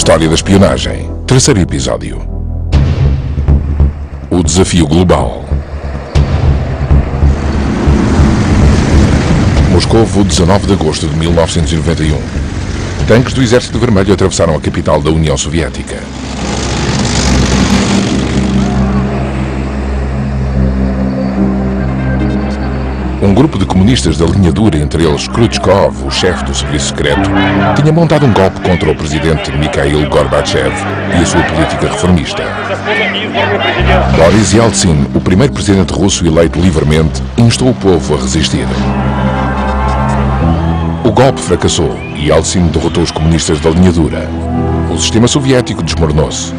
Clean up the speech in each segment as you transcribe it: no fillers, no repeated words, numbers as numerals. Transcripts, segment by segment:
História da espionagem. Terceiro episódio. O desafio global. Moscovo, 19 de agosto de 1991. Tanques do Exército Vermelho atravessaram a capital da União Soviética. Um grupo de comunistas da linha dura, entre eles Khrushchev, o chefe do serviço secreto, tinha montado um golpe contra o presidente Mikhail Gorbachev e a sua política reformista. Boris Yeltsin, o primeiro presidente russo eleito livremente, instou o povo a resistir. O golpe fracassou e Yeltsin derrotou os comunistas da linha dura. O sistema soviético desmoronou-se.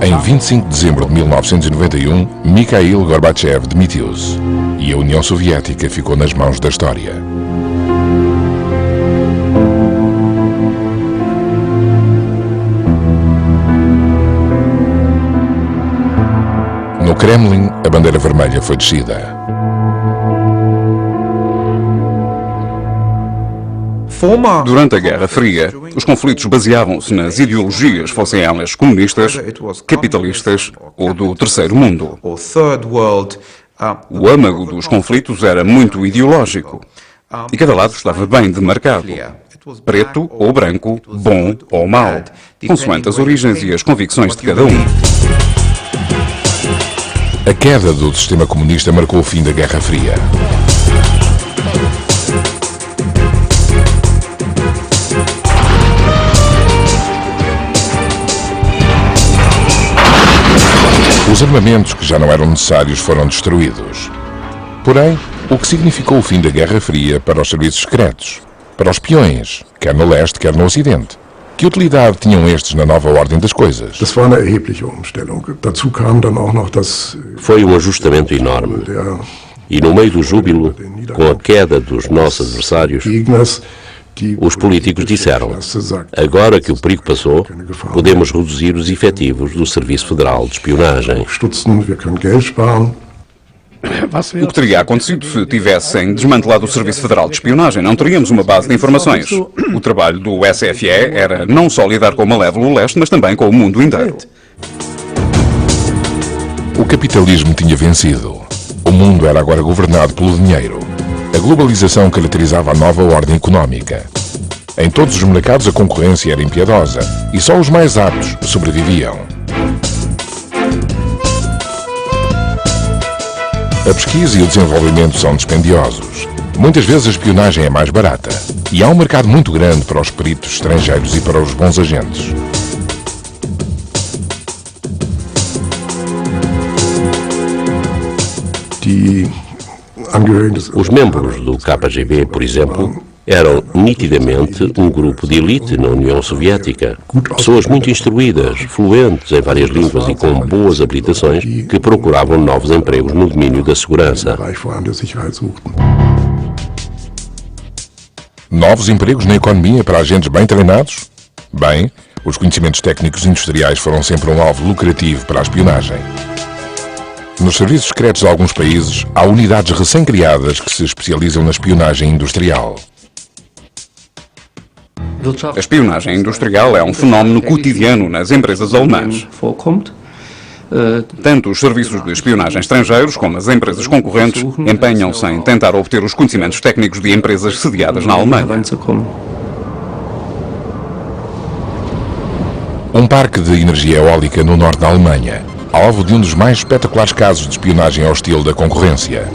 Em 25 de dezembro de 1991, Mikhail Gorbachev demitiu-se e a União Soviética ficou nas mãos da história. No Kremlin, a bandeira vermelha foi descida. Durante a Guerra Fria, os conflitos baseavam-se nas ideologias, fossem elas comunistas, capitalistas ou do Terceiro Mundo. O âmago dos conflitos era muito ideológico e cada lado estava bem demarcado. Preto ou branco, bom ou mau, consoante as origens e as convicções de cada um. A queda do sistema comunista marcou o fim da Guerra Fria. Os armamentos que já não eram necessários foram destruídos. Porém, o que significou o fim da Guerra Fria para os serviços secretos, para os espiões, quer no leste, quer no ocidente? Que utilidade tinham estes na nova ordem das coisas? Foi um ajustamento enorme. E no meio do júbilo, com a queda dos nossos adversários, os políticos disseram: agora que o perigo passou, podemos reduzir os efetivos do Serviço Federal de Espionagem. O que teria acontecido se tivessem desmantelado o Serviço Federal de Espionagem? Não teríamos uma base de informações. O trabalho do SFE era não só lidar com o Malévolo Leste, mas também com o mundo inteiro. O capitalismo tinha vencido. O mundo era agora governado pelo dinheiro. A globalização caracterizava a nova ordem económica. Em todos os mercados a concorrência era impiedosa e só os mais aptos sobreviviam. A pesquisa e o desenvolvimento são dispendiosos. Muitas vezes a espionagem é mais barata e há um mercado muito grande para os peritos estrangeiros e para os bons agentes. Os membros do KGB, por exemplo, eram nitidamente um grupo de elite na União Soviética. Pessoas muito instruídas, fluentes em várias línguas e com boas habilitações que procuravam novos empregos no domínio da segurança. Novos empregos na economia para agentes bem treinados? Bem, os conhecimentos técnicos industriais foram sempre um alvo lucrativo para a espionagem. Nos serviços secretos de alguns países, há unidades recém-criadas que se especializam na espionagem industrial. A espionagem industrial é um fenómeno cotidiano nas empresas alemãs. Tanto os serviços de espionagem estrangeiros como as empresas concorrentes empenham-se em tentar obter os conhecimentos técnicos de empresas sediadas na Alemanha. Um parque de energia eólica no norte da Alemanha, alvo de um dos mais espetaculares casos de espionagem hostil da concorrência.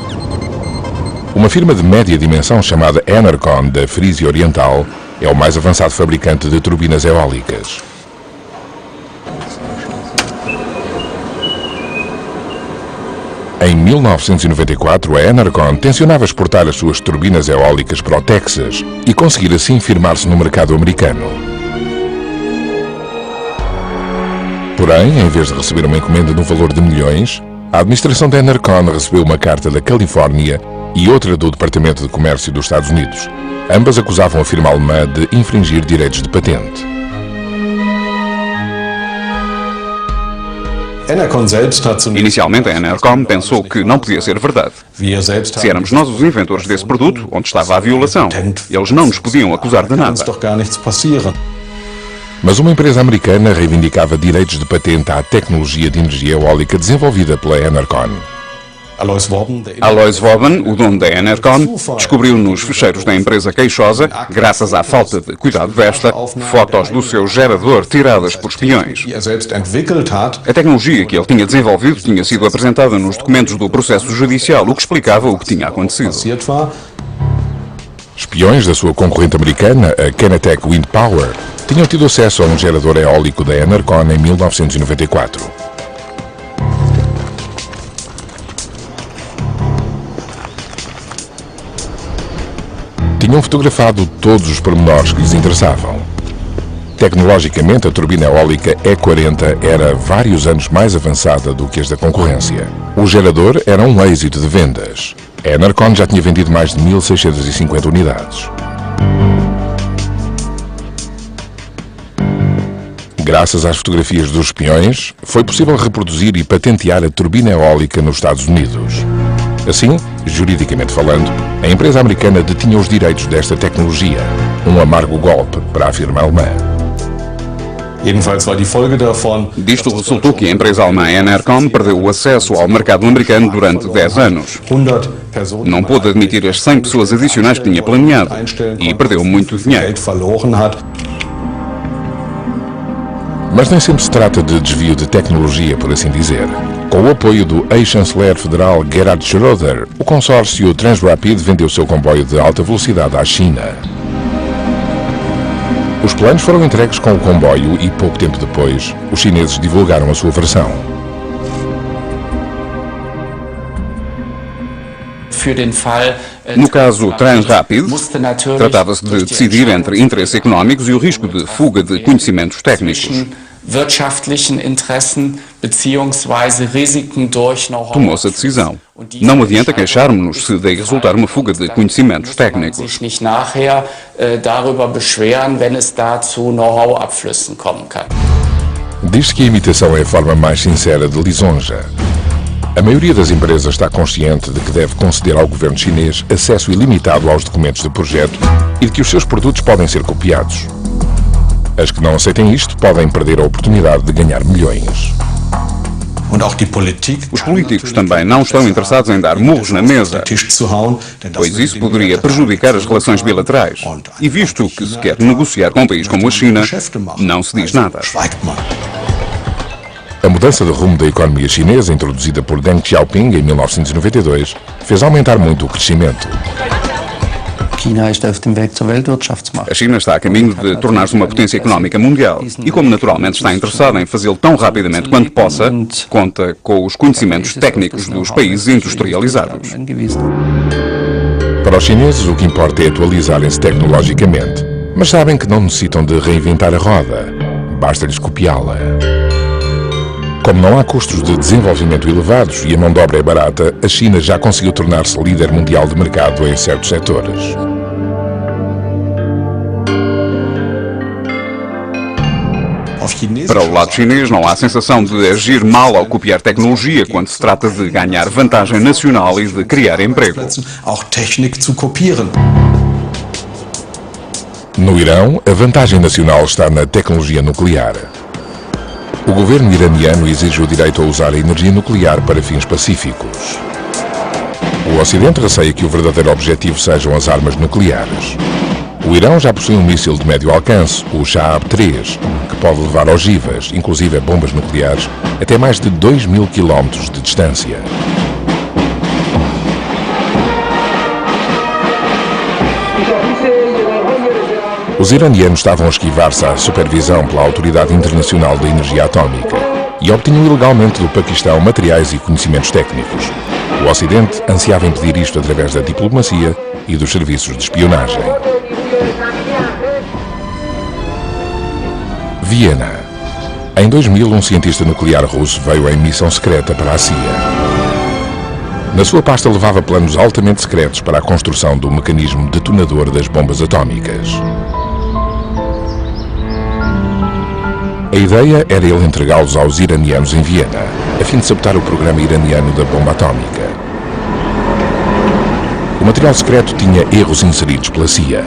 Uma firma de média dimensão chamada Enercon, da Frísia Oriental, é o mais avançado fabricante de turbinas eólicas. Em 1994, a Enercon tencionava exportar as suas turbinas eólicas para o Texas e conseguir assim firmar-se no mercado americano. Porém, em vez de receber uma encomenda no valor de milhões, a administração da Enercon recebeu uma carta da Califórnia e outra do Departamento de Comércio dos Estados Unidos. Ambas acusavam a firma alemã de infringir direitos de patente. Inicialmente, a Enercon pensou que não podia ser verdade. Se éramos nós os inventores desse produto, onde estava a violação, eles não nos podiam acusar de nada. Mas uma empresa americana reivindicava direitos de patente à tecnologia de energia eólica desenvolvida pela Enercon. Alois Woben, o dono da Enercon, descobriu nos fecheiros da empresa queixosa, graças à falta de cuidado desta, fotos do seu gerador tiradas por espiões. A tecnologia que ele tinha desenvolvido tinha sido apresentada nos documentos do processo judicial, o que explicava o que tinha acontecido. Espiões da sua concorrente americana, a Kenetec Wind Power, tinham tido acesso a um gerador eólico da Enercon em 1994. Tinham fotografado todos os pormenores que lhes interessavam. Tecnologicamente, a turbina eólica E40 era vários anos mais avançada do que as da concorrência. O gerador era um êxito de vendas. A Enercon já tinha vendido mais de 1.650 unidades. Graças às fotografias dos espiões, foi possível reproduzir e patentear a turbina eólica nos Estados Unidos. Assim, juridicamente falando, a empresa americana detinha os direitos desta tecnologia, um amargo golpe para a firma alemã. Disto resultou que a empresa alemã Enercon perdeu o acesso ao mercado americano durante 10 anos. Não pôde admitir as 100 pessoas adicionais que tinha planeado e perdeu muito dinheiro. Mas nem sempre se trata de desvio de tecnologia, por assim dizer. Com o apoio do ex-chanceler federal Gerhard Schröder, o consórcio Transrapid vendeu seu comboio de alta velocidade à China. Os planos foram entregues com o comboio e, pouco tempo depois, os chineses divulgaram a sua versão. No caso Transrapid, tratava-se de decidir entre interesses económicos e o risco de fuga de conhecimentos técnicos. Tomou-se a decisão. Não adianta queixarmos-nos se daí resultar uma fuga de conhecimentos técnicos. Diz-se que a imitação é a forma mais sincera de lisonja. A maioria das empresas está consciente de que deve conceder ao governo chinês acesso ilimitado aos documentos de projeto e de que os seus produtos podem ser copiados. As que não aceitem isto podem perder a oportunidade de ganhar milhões. Os políticos também não estão interessados em dar murros na mesa, pois isso poderia prejudicar as relações bilaterais. E visto que se quer negociar com um país como a China, não se diz nada. A mudança de rumo da economia chinesa, introduzida por Deng Xiaoping em 1992, fez aumentar muito o crescimento. A China está a caminho de tornar-se uma potência económica mundial e, como naturalmente está interessada em fazê-lo tão rapidamente quanto possa, conta com os conhecimentos técnicos dos países industrializados. Para os chineses, o que importa é atualizarem-se tecnologicamente, mas sabem que não necessitam de reinventar a roda, basta-lhes copiá-la. Como não há custos de desenvolvimento elevados e a mão de obra é barata, a China já conseguiu tornar-se líder mundial de mercado em certos setores. Para o lado chinês, não há sensação de agir mal ao copiar tecnologia quando se trata de ganhar vantagem nacional e de criar emprego. No Irão, a vantagem nacional está na tecnologia nuclear. O governo iraniano exige o direito a usar a energia nuclear para fins pacíficos. O Ocidente receia que o verdadeiro objetivo sejam as armas nucleares. O Irão já possui um míssil de médio alcance, o Shahab-3, que pode levar ogivas, inclusive bombas nucleares, até mais de 2.000 quilómetros de distância. Os iranianos estavam a esquivar-se à supervisão pela Autoridade Internacional da Energia Atómica e obtinham ilegalmente do Paquistão materiais e conhecimentos técnicos. O Ocidente ansiava impedir isto através da diplomacia e dos serviços de espionagem. Viena. Em 2000, um cientista nuclear russo veio em missão secreta para a CIA. Na sua pasta levava planos altamente secretos para a construção do mecanismo detonador das bombas atómicas. A ideia era ele entregá-los aos iranianos em Viena, a fim de sabotar o programa iraniano da bomba atómica. O material secreto tinha erros inseridos pela CIA.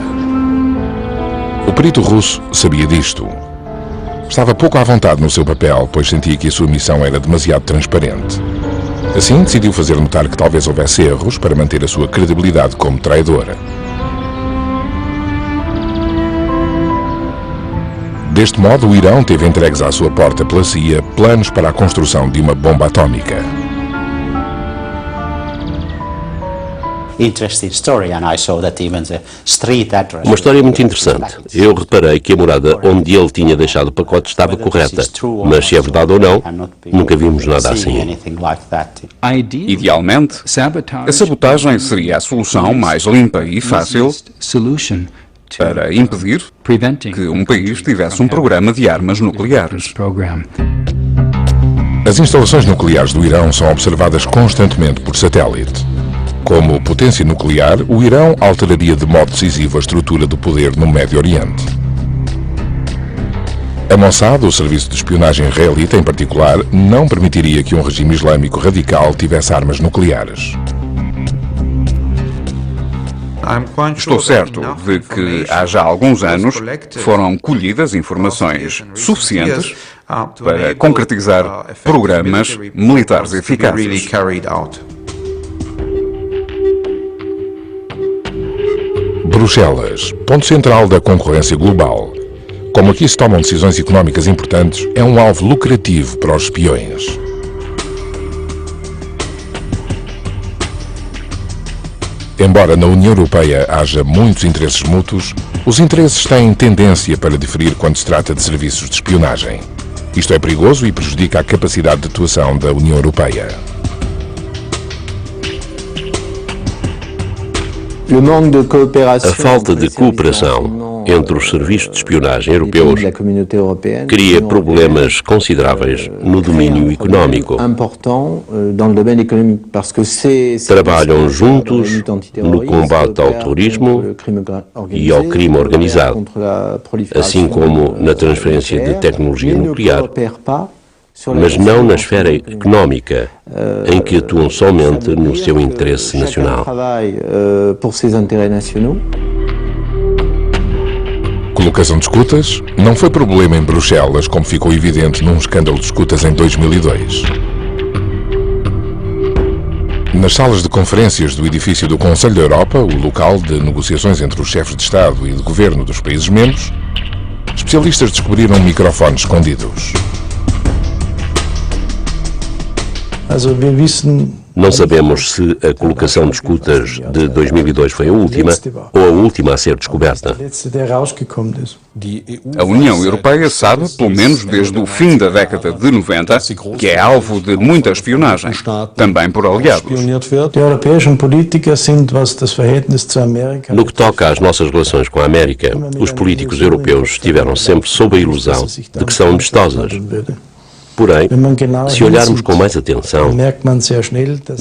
O perito russo sabia disto. Estava pouco à vontade no seu papel, pois sentia que a sua missão era demasiado transparente. Assim, decidiu fazer notar que talvez houvesse erros para manter a sua credibilidade como traidor. Deste modo, o Irão teve entregues à sua porta pela CIA planos para a construção de uma bomba atómica. Uma história muito interessante. Eu reparei que a morada onde ele tinha deixado o pacote estava correta, mas se é verdade ou não, nunca vimos nada assim. Idealmente, a sabotagem seria a solução mais limpa e fácil para impedir que um país tivesse um programa de armas nucleares. As instalações nucleares do Irão são observadas constantemente por satélite. Como potência nuclear, o Irão alteraria de modo decisivo a estrutura do poder no Médio Oriente. A Mossad, o serviço de espionagem israelita em particular, não permitiria que um regime islâmico radical tivesse armas nucleares. Estou certo de que há já alguns anos foram colhidas informações suficientes para concretizar programas militares eficazes. Bruxelas, ponto central da concorrência global. Como aqui se tomam decisões económicas importantes, é um alvo lucrativo para os espiões. Embora na União Europeia haja muitos interesses mútuos, os interesses têm tendência para diferir quando se trata de serviços de espionagem. Isto é perigoso e prejudica a capacidade de atuação da União Europeia. A falta de cooperação entre os serviços de espionagem europeus cria problemas consideráveis no domínio económico. Trabalham juntos no combate ao terrorismo e ao crime organizado, assim como na transferência de tecnologia nuclear, mas não na esfera económica, em que atuam somente no seu interesse nacional. Colocação de escutas não foi problema em Bruxelas, como ficou evidente num escândalo de escutas em 2002. Nas salas de conferências do edifício do Conselho da Europa, o local de negociações entre os chefes de Estado e de Governo dos países membros, especialistas descobriram microfones escondidos. Não sabemos se a colocação de escutas de 2002 foi a última ou a última a ser descoberta. A União Europeia sabe, pelo menos desde o fim da década de 90, que é alvo de muita espionagem, também por aliados. No que toca às nossas relações com a América, os políticos europeus estiveram sempre sob a ilusão de que são amistosas. Porém, se olharmos com mais atenção,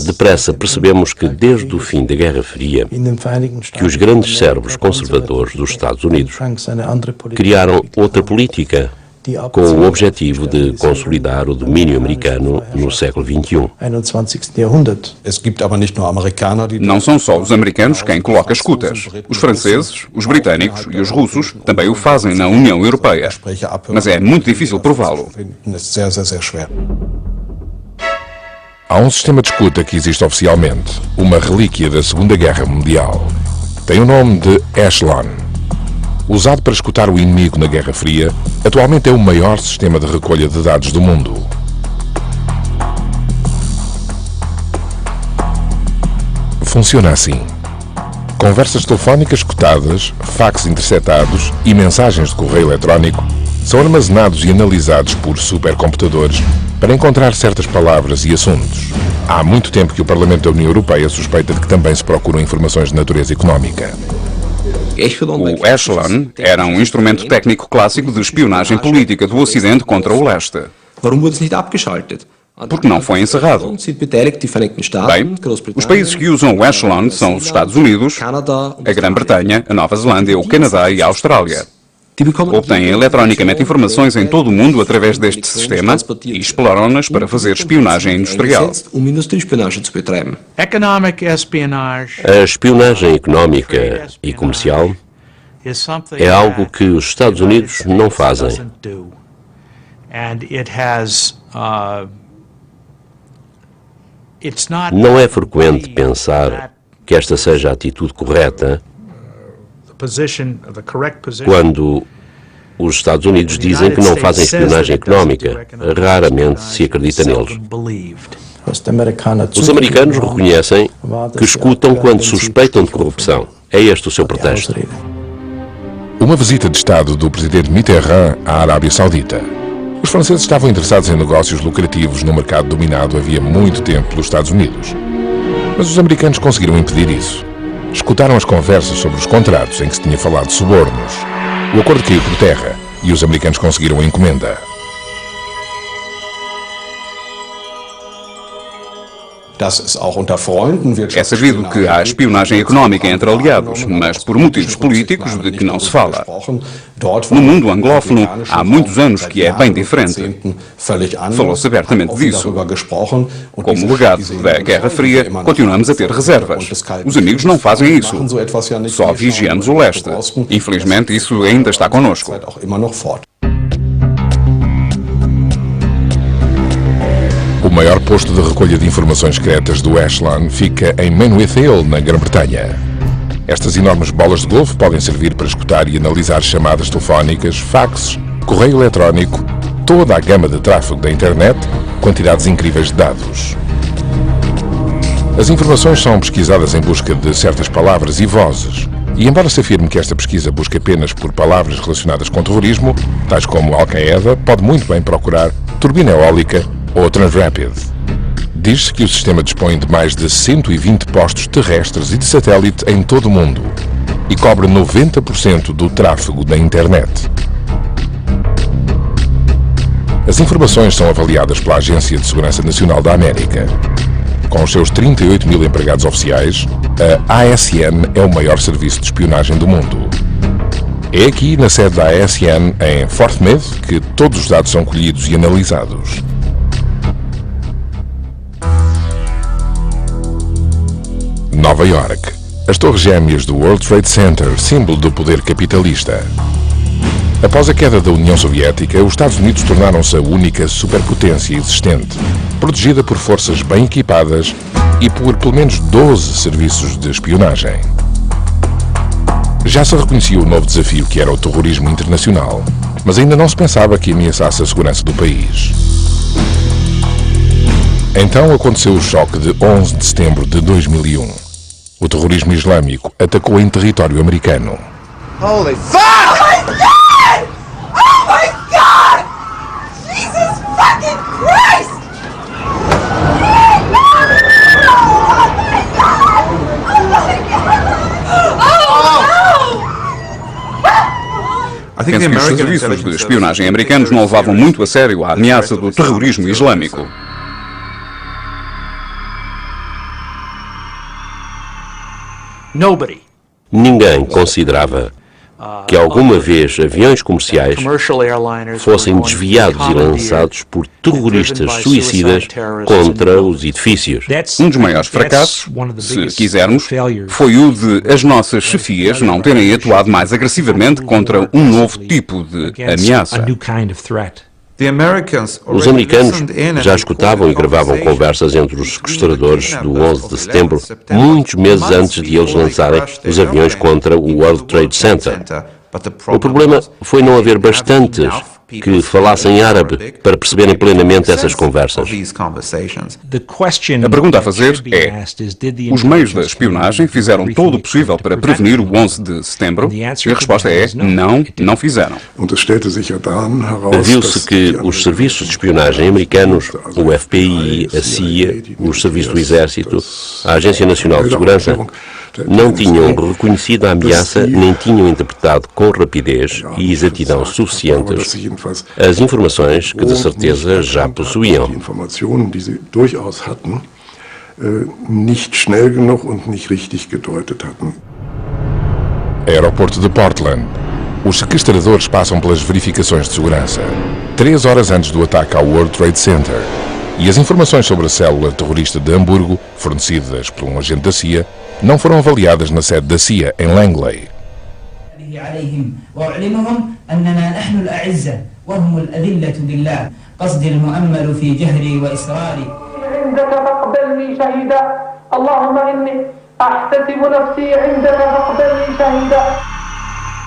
depressa percebemos que desde o fim da Guerra Fria, que os grandes cérebros conservadores dos Estados Unidos criaram outra política, com o objetivo de consolidar o domínio americano no século XXI. Não são só os americanos quem coloca escutas. Os franceses, os britânicos e os russos também o fazem na União Europeia. Mas é muito difícil prová-lo. Há um sistema de escuta que existe oficialmente, uma relíquia da Segunda Guerra Mundial. Tem o nome de Echelon. Usado para escutar o inimigo na Guerra Fria, atualmente é o maior sistema de recolha de dados do mundo. Funciona assim. Conversas telefónicas escutadas, fax interceptados e mensagens de correio eletrónico são armazenados e analisados por supercomputadores para encontrar certas palavras e assuntos. Há muito tempo que o Parlamento da União Europeia suspeita de que também se procuram informações de natureza económica. O Echelon era um instrumento técnico clássico de espionagem política do Ocidente contra o Leste. Porque não foi encerrado. Bem, os países que usam o Echelon são os Estados Unidos, a Grã-Bretanha, a Nova Zelândia, o Canadá e a Austrália. Obtêm eletronicamente informações em todo o mundo através deste sistema e exploram-nas para fazer espionagem industrial. A espionagem económica e comercial é algo que os Estados Unidos não fazem. Não é frequente pensar que esta seja a atitude correta quando os Estados Unidos dizem que não fazem espionagem económica. Raramente se acredita neles. Os americanos reconhecem que escutam quando suspeitam de corrupção. É este o seu pretexto. Uma visita de Estado do presidente Mitterrand à Arábia Saudita. Os franceses estavam interessados em negócios lucrativos no mercado dominado havia muito tempo pelos Estados Unidos. Mas os americanos conseguiram impedir isso. Escutaram as conversas sobre os contratos em que se tinha falado de subornos. O acordo caiu por terra e os americanos conseguiram a encomenda. É sabido que há espionagem económica entre aliados, mas por motivos políticos de que não se fala. No mundo anglófono, há muitos anos que é bem diferente. Falou-se abertamente disso. Como legado da Guerra Fria, continuamos a ter reservas. Os amigos não fazem isso. Só vigiamos o leste. Infelizmente, isso ainda está connosco. O maior posto de recolha de informações secretas do Ashland fica em Manwith Hill, na Grã-Bretanha. Estas enormes bolas de golfe podem servir para escutar e analisar chamadas telefónicas, faxes, correio eletrónico, toda a gama de tráfego da internet, quantidades incríveis de dados. As informações são pesquisadas em busca de certas palavras e vozes. E embora se afirme que esta pesquisa busca apenas por palavras relacionadas com terrorismo, tais como Al-Qaeda, pode muito bem procurar turbina eólica ou Transrapid. Diz-se que o sistema dispõe de mais de 120 postos terrestres e de satélite em todo o mundo e cobre 90% do tráfego da internet. As informações são avaliadas pela Agência de Segurança Nacional da América. Com os seus 38 mil empregados oficiais, a ASN é o maior serviço de espionagem do mundo. É aqui, na sede da ASN, em Fort Meade, que todos os dados são colhidos e analisados. Nova York. As torres gêmeas do World Trade Center, símbolo do poder capitalista. Após a queda da União Soviética, os Estados Unidos tornaram-se a única superpotência existente, protegida por forças bem equipadas e por pelo menos 12 serviços de espionagem. Já se reconhecia o novo desafio que era o terrorismo internacional, mas ainda não se pensava que ameaçasse a segurança do país. Então aconteceu o choque de 11 de setembro de 2001. O terrorismo islâmico atacou em território americano. Holy fuck! Oh my God! Oh my God! Jesus fucking Christ! Penso que os serviços de espionagem americanos não levavam muito a sério a ameaça do terrorismo islâmico. Ninguém considerava que alguma vez aviões comerciais fossem desviados e lançados por terroristas suicidas contra os edifícios. Um dos maiores fracassos, se quisermos, foi o de as nossas chefias não terem atuado mais agressivamente contra um novo tipo de ameaça. Os americanos já escutavam e gravavam conversas entre os sequestradores do 11 de setembro, muitos meses antes de eles lançarem os aviões contra o World Trade Center. O problema foi não haver bastantes que falassem árabe para perceberem plenamente essas conversas. A pergunta a fazer é: os meios da espionagem fizeram todo o possível para prevenir o 11 de setembro? E a resposta é: não fizeram. Viu-se que os serviços de espionagem americanos, o FBI, a CIA, os serviços do Exército, a Agência Nacional de Segurança, não tinham reconhecido a ameaça nem tinham interpretado com rapidez e exatidão suficientes as informações que de certeza já possuíam. Aeroporto de Portland. Os sequestradores passam pelas verificações de segurança, 3 horas antes do ataque ao World Trade Center, e as informações sobre a célula terrorista de Hamburgo, fornecidas por um agente da CIA, não foram avaliadas na sede da CIA, em Langley.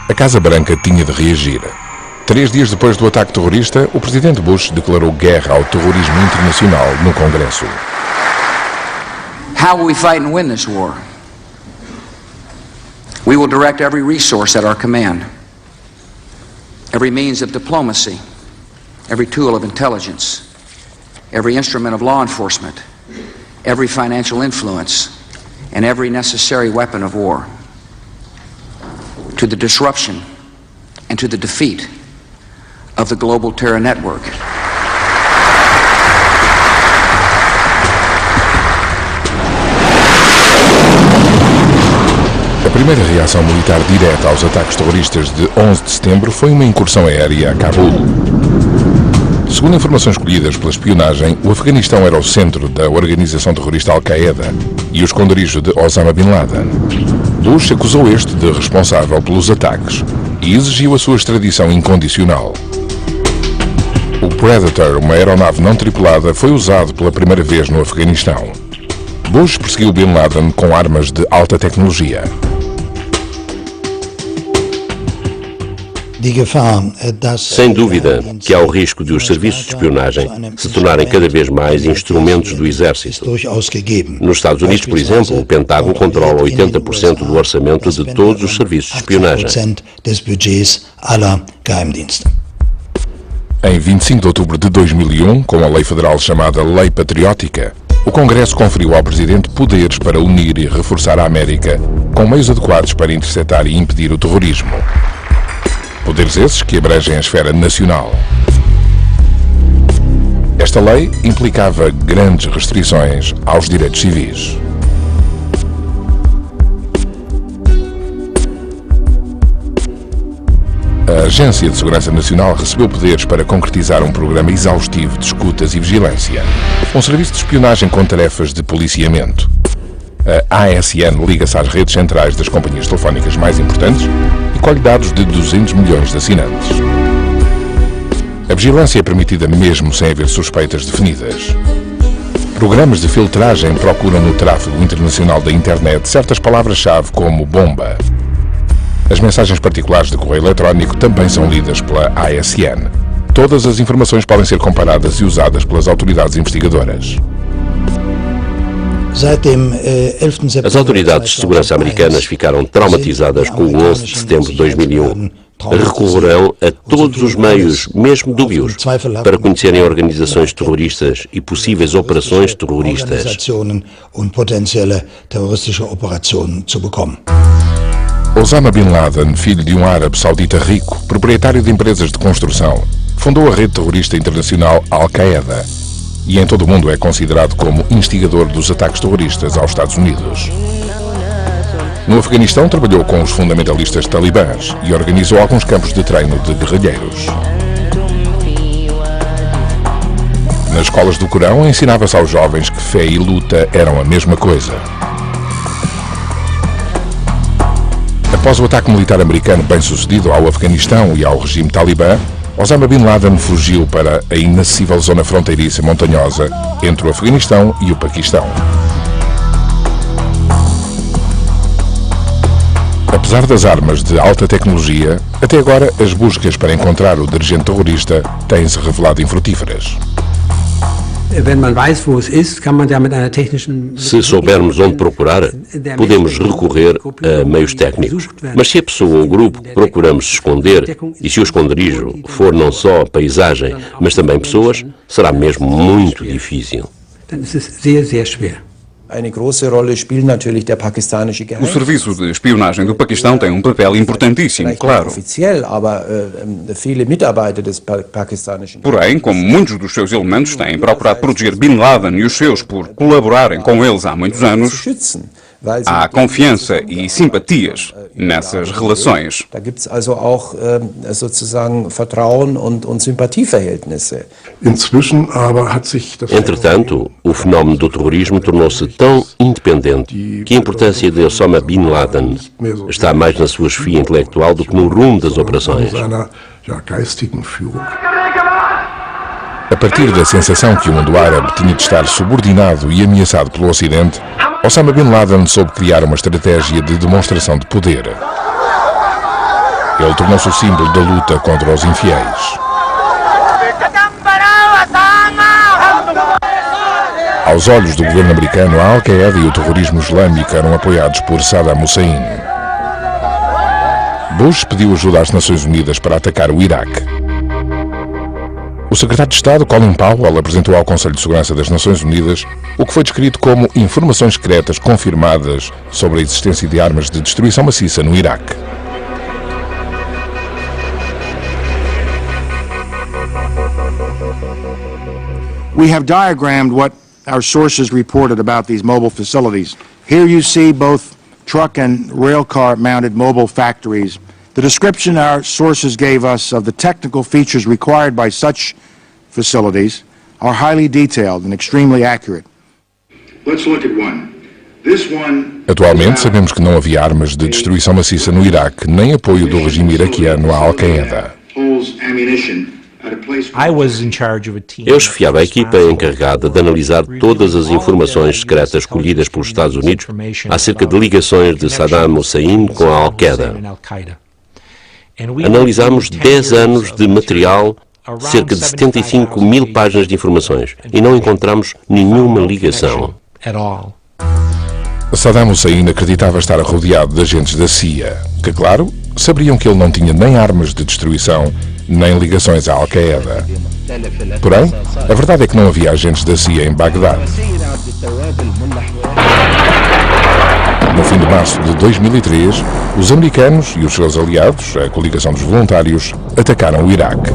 A Casa Branca tinha de reagir. 3 dias depois do ataque terrorista, o presidente Bush declarou guerra ao terrorismo internacional no Congresso. How will we fight and win this war? We will direct every resource at our command, every means of diplomacy, every tool of intelligence, every instrument of law enforcement, every financial influence, and every necessary weapon of war, to the disruption and to the defeat of the global terror network. A primeira reação militar direta aos ataques terroristas de 11 de setembro foi uma incursão aérea a Cabul. Segundo informações colhidas pela espionagem, o Afeganistão era o centro da organização terrorista Al-Qaeda e o esconderijo de Osama Bin Laden. Bush acusou este de responsável pelos ataques e exigiu a sua extradição incondicional. O Predator, uma aeronave não tripulada, foi usado pela primeira vez no Afeganistão. Bush perseguiu Bin Laden com armas de alta tecnologia. Sem dúvida que há o risco de os serviços de espionagem se tornarem cada vez mais instrumentos do exército. Nos Estados Unidos, por exemplo, o Pentágono controla 80% do orçamento de todos os serviços de espionagem. Em 25 de outubro de 2001, com a lei federal chamada Lei Patriótica, o Congresso conferiu ao Presidente poderes para unir e reforçar a América com meios adequados para interceptar e impedir o terrorismo. Poderes esses que abrangem a esfera nacional. Esta lei implicava grandes restrições aos direitos civis. A Agência de Segurança Nacional recebeu poderes para concretizar um programa exaustivo de escutas e vigilância, um serviço de espionagem com tarefas de policiamento. A ASN liga-se às redes centrais das companhias telefónicas mais importantes e colhe dados de 200 milhões de assinantes. A vigilância é permitida mesmo sem haver suspeitas definidas. Programas de filtragem procuram no tráfego internacional da internet certas palavras-chave como bomba. As mensagens particulares de correio eletrónico também são lidas pela ASN. Todas as informações podem ser comparadas e usadas pelas autoridades investigadoras. As autoridades de segurança americanas ficaram traumatizadas com o 11 de setembro de 2001. Recorrerão a todos os meios, mesmo dúbios, para conhecerem organizações terroristas e possíveis operações terroristas. Osama Bin Laden, filho de um árabe saudita rico, proprietário de empresas de construção, fundou a rede terrorista internacional Al-Qaeda e em todo o mundo é considerado como instigador dos ataques terroristas aos Estados Unidos. No Afeganistão trabalhou com os fundamentalistas talibãs e organizou alguns campos de treino de guerrilheiros. Nas escolas do Corão ensinava-se aos jovens que fé e luta eram a mesma coisa. Após o ataque militar americano bem-sucedido ao Afeganistão e ao regime talibã, Osama Bin Laden fugiu para a inacessível zona fronteiriça montanhosa entre o Afeganistão e o Paquistão. Apesar das armas de alta tecnologia, até agora as buscas para encontrar o dirigente terrorista têm-se revelado infrutíferas. Se soubermos onde procurar, podemos recorrer a meios técnicos. Mas se a pessoa ou o grupo que procuramos se esconder, e se o esconderijo for não só a paisagem, mas também pessoas, será mesmo muito difícil. O serviço de espionagem do Paquistão tem um papel importantíssimo, claro. Porém, como muitos dos seus elementos têm procurado proteger Bin Laden e os seus por colaborarem com eles há muitos anos, Há confiança e simpatias nessas relações. Da gibt es also auch sozusagen Vertrauen und Sympathieverhältnisse. Entretanto, o fenómeno do terrorismo tornou-se tão independente que a importância de Osama Bin Laden está mais na sua esfera intelectual do que no rumo das operações. A partir da sensação que o mundo árabe tinha de estar subordinado e ameaçado pelo Ocidente, Osama Bin Laden soube criar uma estratégia de demonstração de poder. Ele tornou-se o símbolo da luta contra os infiéis. Aos olhos do governo americano, a Al-Qaeda e o terrorismo islâmico eram apoiados por Saddam Hussein. Bush pediu ajuda às Nações Unidas para atacar o Iraque. O secretário de Estado, Colin Powell, apresentou ao Conselho de Segurança das Nações Unidas o que foi descrito como informações secretas confirmadas sobre a existência de armas de destruição maciça no Iraque. We have diagrammed what our sources reported about these mobile facilities. Here you see both truck and rail car mounted mobile factories. The description our sources gave us of the technical features required by such facilities are highly detailed and extremely accurate. Let's look at one. This one. Atualmente sabemos que não havia armas de destruição maciça no Iraque, nem apoio do regime iraquiano à Al-Qaeda. Eu chefiava a equipa encarregada de analisar todas as informações secretas colhidas pelos Estados Unidos acerca de ligações de Saddam Hussein com a Al-Qaeda. Analisámos 10 anos de material, cerca de 75 mil páginas de informações, e não encontramos nenhuma ligação. Saddam Hussein acreditava estar rodeado de agentes da CIA, que, claro, sabiam que ele não tinha nem armas de destruição, nem ligações à Al-Qaeda. Porém, a verdade é que não havia agentes da CIA em Bagdade. No fim de março de 2003, os americanos e os seus aliados, a coligação dos voluntários, atacaram o Iraque.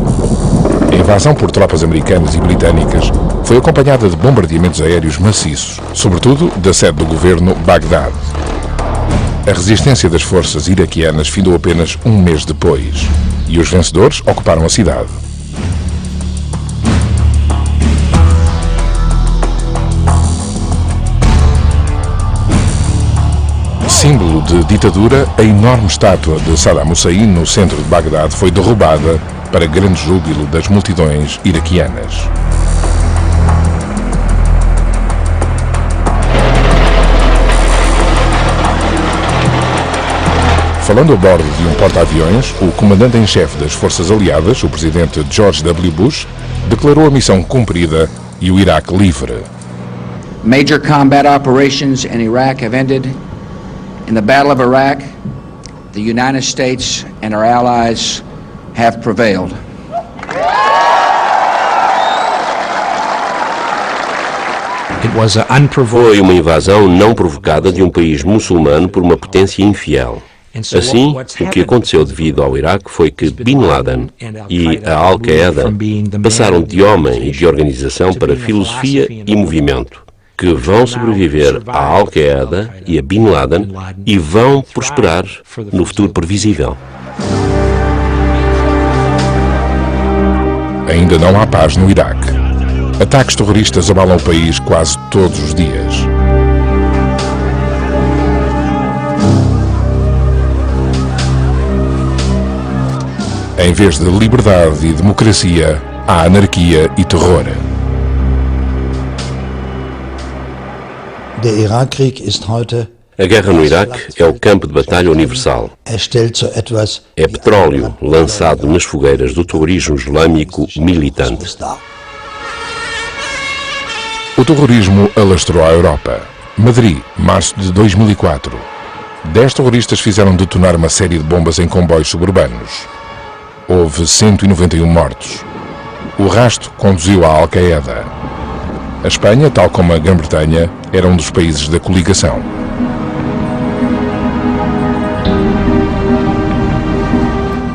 A invasão por tropas americanas e britânicas foi acompanhada de bombardeamentos aéreos maciços, sobretudo da sede do governo, Bagdade. A resistência das forças iraquianas findou apenas um mês depois, e os vencedores ocuparam a cidade. Símbolo de ditadura, a enorme estátua de Saddam Hussein no centro de Bagdade foi derrubada para grande júbilo das multidões iraquianas. Falando a bordo de um porta-aviões, o comandante em chefe das forças aliadas, o presidente George W. Bush, declarou a missão cumprida e o Iraque livre. Major combat operations in Iraq have ended. In the Battle of Iraq, the United States and our allies have prevailed. Foi uma invasão não provocada de um país muçulmano por uma potência infiel. Assim, o que aconteceu devido ao Iraque foi que Bin Laden e a Al-Qaeda passaram de homem e de organização para filosofia e movimento, que vão sobreviver à Al-Qaeda e a Bin Laden e vão prosperar no futuro previsível. Ainda não há paz no Iraque. Ataques terroristas abalam o país quase todos os dias. Em vez de liberdade e democracia, há anarquia e terror. A guerra no Iraque é o campo de batalha universal. É petróleo lançado nas fogueiras do terrorismo islâmico militante. O terrorismo alastrou a Europa. Madrid, março de 2004. 10 terroristas fizeram detonar uma série de bombas em comboios suburbanos. Houve 191 mortos. O rasto conduziu à Al-Qaeda. A Espanha, tal como a Grã-Bretanha, era um dos países da coligação.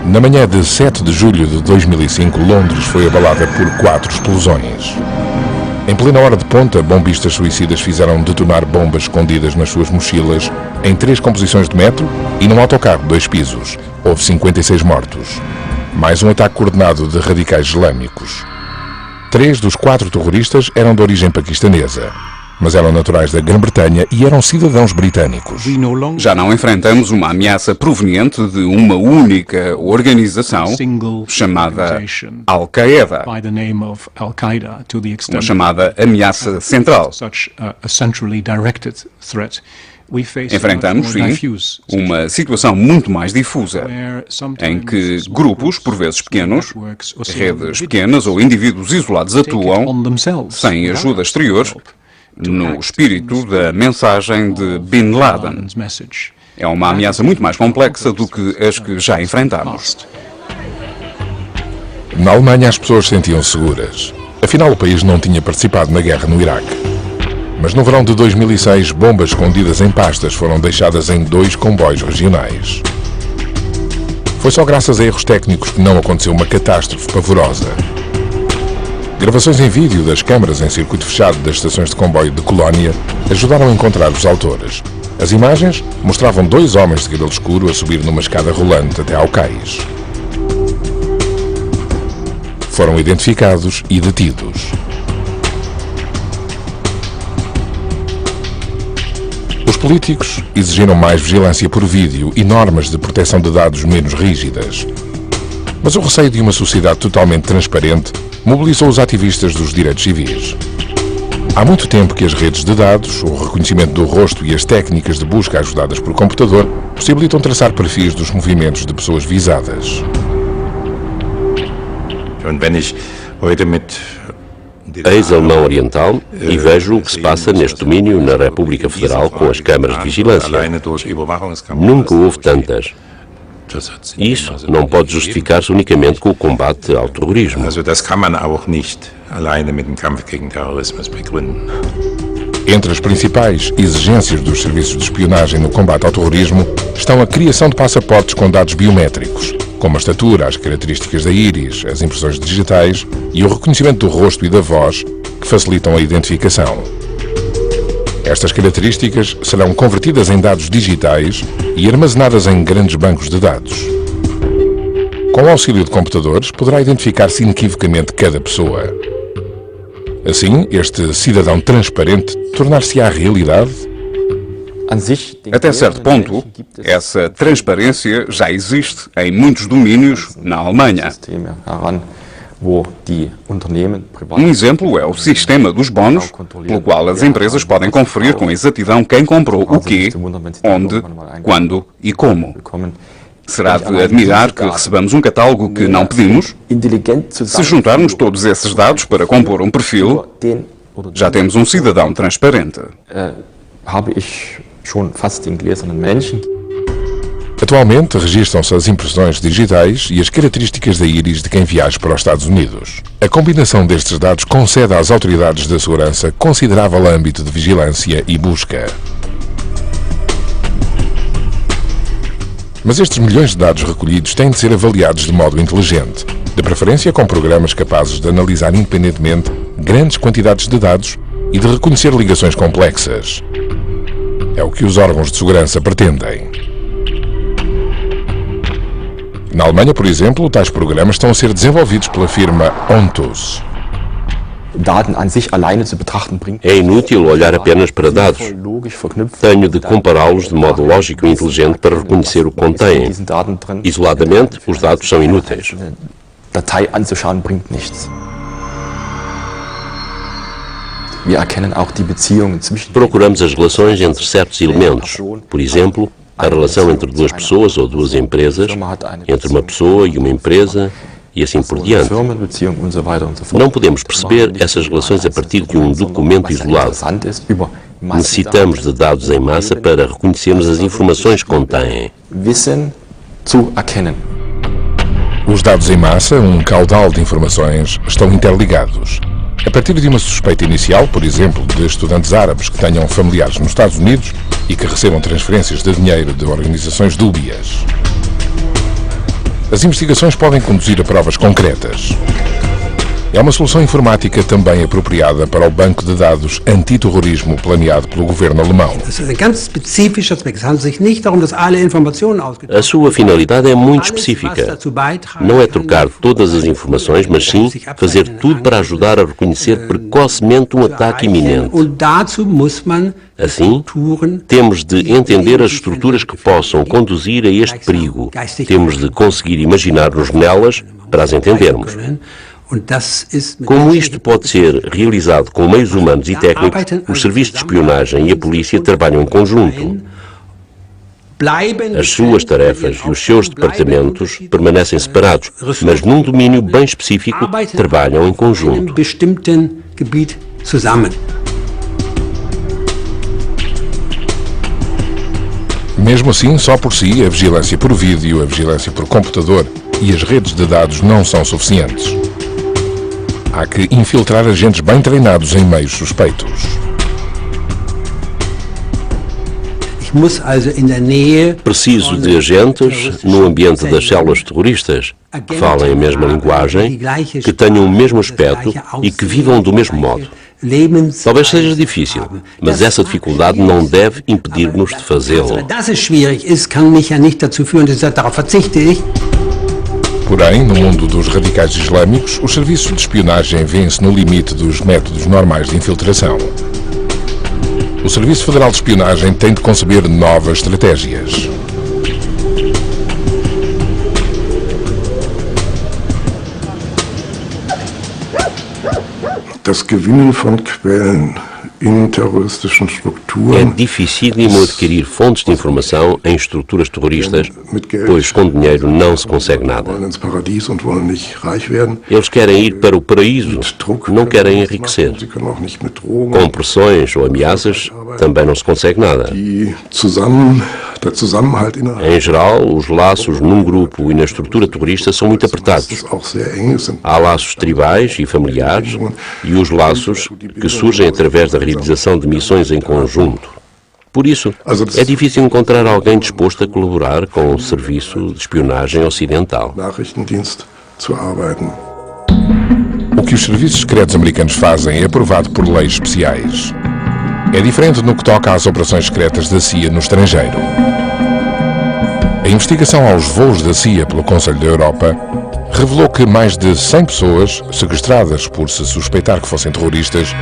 Na manhã de 7 de julho de 2005, Londres foi abalada por 4 explosões. Em plena hora de ponta, bombistas suicidas fizeram detonar bombas escondidas nas suas mochilas em 3 composições de metro e num autocarro de 2 pisos. Houve 56 mortos. Mais um ataque coordenado de radicais islâmicos. 3 dos 4 terroristas eram de origem paquistanesa, mas eram naturais da Grã-Bretanha e eram cidadãos britânicos. Já não enfrentamos uma ameaça proveniente de uma única organização chamada Al-Qaeda, uma chamada ameaça central. Enfrentamos, sim, uma situação muito mais difusa, em que grupos, por vezes pequenos, redes pequenas ou indivíduos isolados atuam sem ajuda exterior, no espírito da mensagem de Bin Laden. É uma ameaça muito mais complexa do que as que já enfrentamos. Na Alemanha as pessoas sentiam-se seguras. Afinal, o país não tinha participado na guerra no Iraque. Mas no verão de 2006, bombas escondidas em pastas foram deixadas em 2 comboios regionais. Foi só graças a erros técnicos que não aconteceu uma catástrofe pavorosa. Gravações em vídeo das câmaras em circuito fechado das estações de comboio de Colónia ajudaram a encontrar os autores. As imagens mostravam 2 homens de cabelo escuro a subir numa escada rolante até ao cais. Foram identificados e detidos. Os políticos exigiram mais vigilância por vídeo e normas de proteção de dados menos rígidas. Mas o receio de uma sociedade totalmente transparente mobilizou os ativistas dos direitos civis. Há muito tempo que as redes de dados, o reconhecimento do rosto e as técnicas de busca ajudadas por computador possibilitam traçar perfis dos movimentos de pessoas visadas. Ex-alemão oriental e vejo o que se passa neste domínio na República Federal com as câmaras de vigilância. Nunca houve tantas. Isso não pode justificar-se unicamente com o combate ao terrorismo. Entre as principais exigências dos serviços de espionagem no combate ao terrorismo estão a criação de passaportes com dados biométricos, como a estatura, as características da íris, as impressões digitais e o reconhecimento do rosto e da voz, que facilitam a identificação. Estas características serão convertidas em dados digitais e armazenadas em grandes bancos de dados. Com o auxílio de computadores, poderá identificar-se inequivocamente cada pessoa. Assim, este cidadão transparente tornar-se-á realidade? Até certo ponto, essa transparência já existe em muitos domínios na Alemanha. Um exemplo é o sistema dos bónus, pelo qual as empresas podem conferir com exatidão quem comprou o quê, onde, quando e como. Será de admirar que recebamos um catálogo que não pedimos? Se juntarmos todos esses dados para compor um perfil, já temos um cidadão transparente. Atualmente, registram-se as impressões digitais e as características da íris de quem viaja para os Estados Unidos. A combinação destes dados concede às autoridades da segurança considerável âmbito de vigilância e busca. Mas estes milhões de dados recolhidos têm de ser avaliados de modo inteligente, de preferência com programas capazes de analisar independentemente grandes quantidades de dados e de reconhecer ligações complexas. É o que os órgãos de segurança pretendem. Na Alemanha, por exemplo, tais programas estão a ser desenvolvidos pela firma Ontus. É inútil olhar apenas para dados. Tenho de compará-los de modo lógico e inteligente para reconhecer o que contêm. Isoladamente, os dados são inúteis. Procuramos as relações entre certos elementos. Por exemplo, a relação entre 2 pessoas ou 2 empresas, entre uma pessoa e uma empresa, e assim por diante. Não podemos perceber essas relações a partir de um documento isolado. Necessitamos de dados em massa para reconhecermos as informações que contêm. Os dados em massa, um caudal de informações, estão interligados. A partir de uma suspeita inicial, por exemplo, de estudantes árabes que tenham familiares nos Estados Unidos e que recebam transferências de dinheiro de organizações dúbias. As investigações podem conduzir a provas concretas. É uma solução informática também apropriada para o banco de dados antiterrorismo planeado pelo governo alemão. A sua finalidade é muito específica. Não é trocar todas as informações, mas sim fazer tudo para ajudar a reconhecer precocemente um ataque iminente. Assim, temos de entender as estruturas que possam conduzir a este perigo. Temos de conseguir imaginar-nos nelas para as entendermos. Como isto pode ser realizado com meios humanos e técnicos, os serviços de espionagem e a polícia trabalham em conjunto. As suas tarefas e os seus departamentos permanecem separados, mas num domínio bem específico trabalham em conjunto. Mesmo assim, só por si, a vigilância por vídeo, a vigilância por computador e as redes de dados não são suficientes. Há que infiltrar agentes bem treinados em meios suspeitos. Preciso de agentes no ambiente das células terroristas, que falem a mesma linguagem, que tenham o mesmo aspecto e que vivam do mesmo modo. Talvez seja difícil, mas essa dificuldade não deve impedir-nos de fazê-lo. Porém, no mundo dos radicais islâmicos, os serviços de espionagem vêem-se no limite dos métodos normais de infiltração. O Serviço Federal de Espionagem tem de conceber novas estratégias. Das Gewinnen von Quellen in terroristischen Strukturen. É dificílimo adquirir fontes de informação em estruturas terroristas, pois com dinheiro não se consegue nada. Eles querem ir para o paraíso, não querem enriquecer. Com pressões ou ameaças também não se consegue nada. Em geral, os laços num grupo e na estrutura terrorista são muito apertados. Há laços tribais e familiares e os laços que surgem através da realização de missões em conjunto. Por isso, é difícil encontrar alguém disposto a colaborar com o serviço de espionagem ocidental. O que os serviços secretos americanos fazem é aprovado por leis especiais. É diferente no que toca às operações secretas da CIA no estrangeiro. A investigação aos voos da CIA pelo Conselho da Europa revelou que mais de 100 pessoas, sequestradas por se suspeitar que fossem terroristas,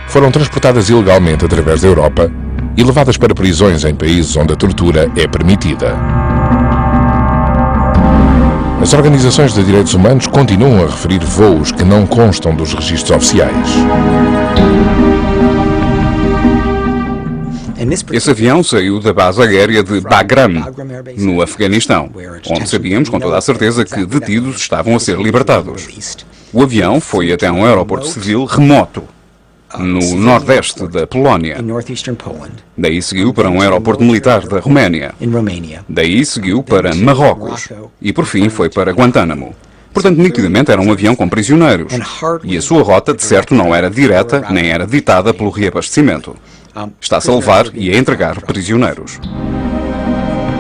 foram transportadas ilegalmente através da Europa e levadas para prisões em países onde a tortura é permitida. As organizações de direitos humanos continuam a referir voos que não constam dos registros oficiais. Esse avião saiu da base aérea de Bagram, no Afeganistão, onde sabíamos com toda a certeza que detidos estavam a ser libertados. O avião foi até um aeroporto civil remoto, no nordeste da Polónia. Daí seguiu para um aeroporto militar da Roménia. Daí seguiu para Marrocos. E por fim foi para Guantánamo. Portanto, nitidamente era um avião com prisioneiros. E a sua rota, de certo, não era direta, nem era ditada pelo reabastecimento. Está-se a levar e a entregar prisioneiros.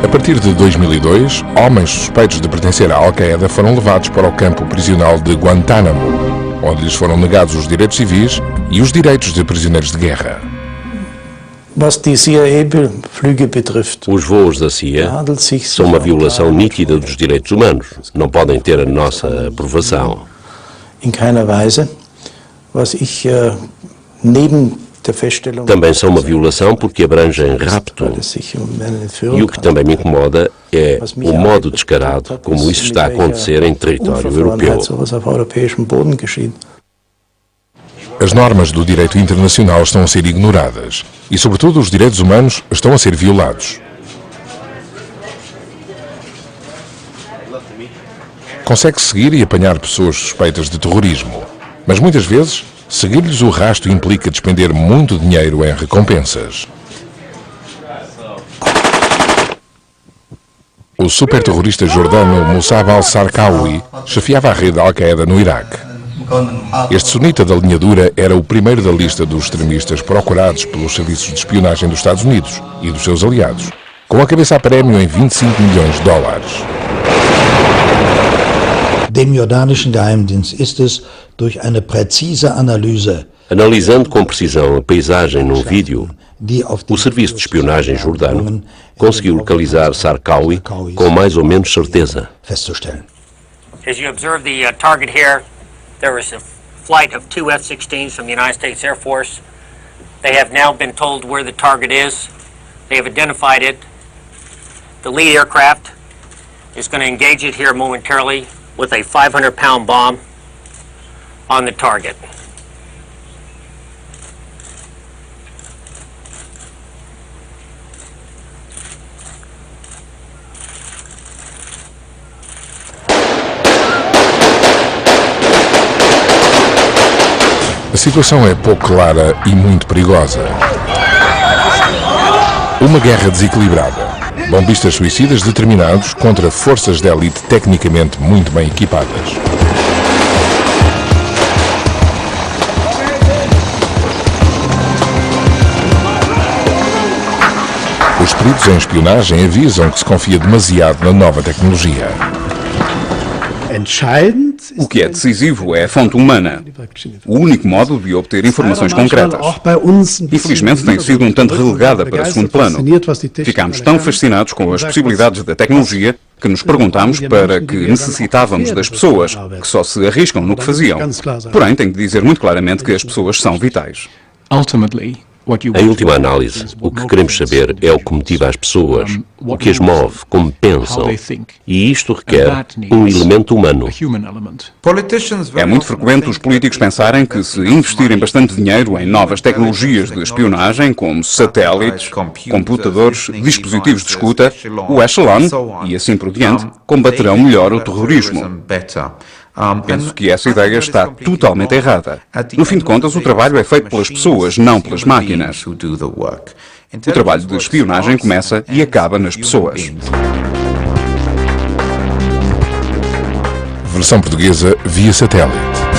A partir de 2002, homens suspeitos de pertencer à Al-Qaeda foram levados para o campo prisional de Guantánamo, onde lhes foram negados os direitos civis e os direitos de prisioneiros de guerra. Os voos da CIA são uma violação nítida dos direitos humanos. Não podem ter a nossa aprovação. Também são uma violação porque abrangem rapto. E o que também me incomoda é o modo descarado como isso está a acontecer em território europeu. As normas do direito internacional estão a ser ignoradas e, sobretudo, os direitos humanos estão a ser violados. Consegue-se seguir e apanhar pessoas suspeitas de terrorismo, mas muitas vezes seguir-lhes o rastro implica despender muito dinheiro em recompensas. O superterrorista jordano Musab al-Zarqawi chefiava a rede Al-Qaeda no Iraque. Este sunita da linha dura era o primeiro da lista dos extremistas procurados pelos serviços de espionagem dos Estados Unidos e dos seus aliados, com a cabeça a prémio em 25 milhões de dólares. Dem jordanischen Geheimdienst ist es durch eine präzise Analyse Analisando com precisão a paisagem num vídeo, o Serviço de Espionagem jordano conseguiu localizar Sarkawi com mais ou menos certeza. festzustellen. As you observe the target here, there was a flight of 2 F-16s from the United States Air Force. They have now been told where the target is. They have identified it. The lead aircraft is going to engage it here momentarily with a 500-pound bomb on the target. A situação é pouco clara e muito perigosa. Uma guerra desequilibrada. Bombistas suicidas determinados contra forças de elite tecnicamente muito bem equipadas. Os peritos em espionagem avisam que se confia demasiado na nova tecnologia. O que é decisivo é a fonte humana, o único modo de obter informações concretas. Infelizmente tem sido um tanto relegada para segundo plano. Ficámos tão fascinados com as possibilidades da tecnologia que nos perguntámos para que necessitávamos das pessoas, que só se arriscam no que faziam. Porém, tenho de dizer muito claramente que as pessoas são vitais. Em última análise, o que queremos saber é o que motiva as pessoas, o que as move, como pensam, e isto requer um elemento humano. É muito frequente os políticos pensarem que se investirem bastante dinheiro em novas tecnologias de espionagem, como satélites, computadores, dispositivos de escuta, o Echelon, e assim por diante, combaterão melhor o terrorismo. Penso que essa ideia está totalmente errada. No fim de contas, o trabalho é feito pelas pessoas, não pelas máquinas. O trabalho de espionagem começa e acaba nas pessoas. Versão portuguesa via satélite.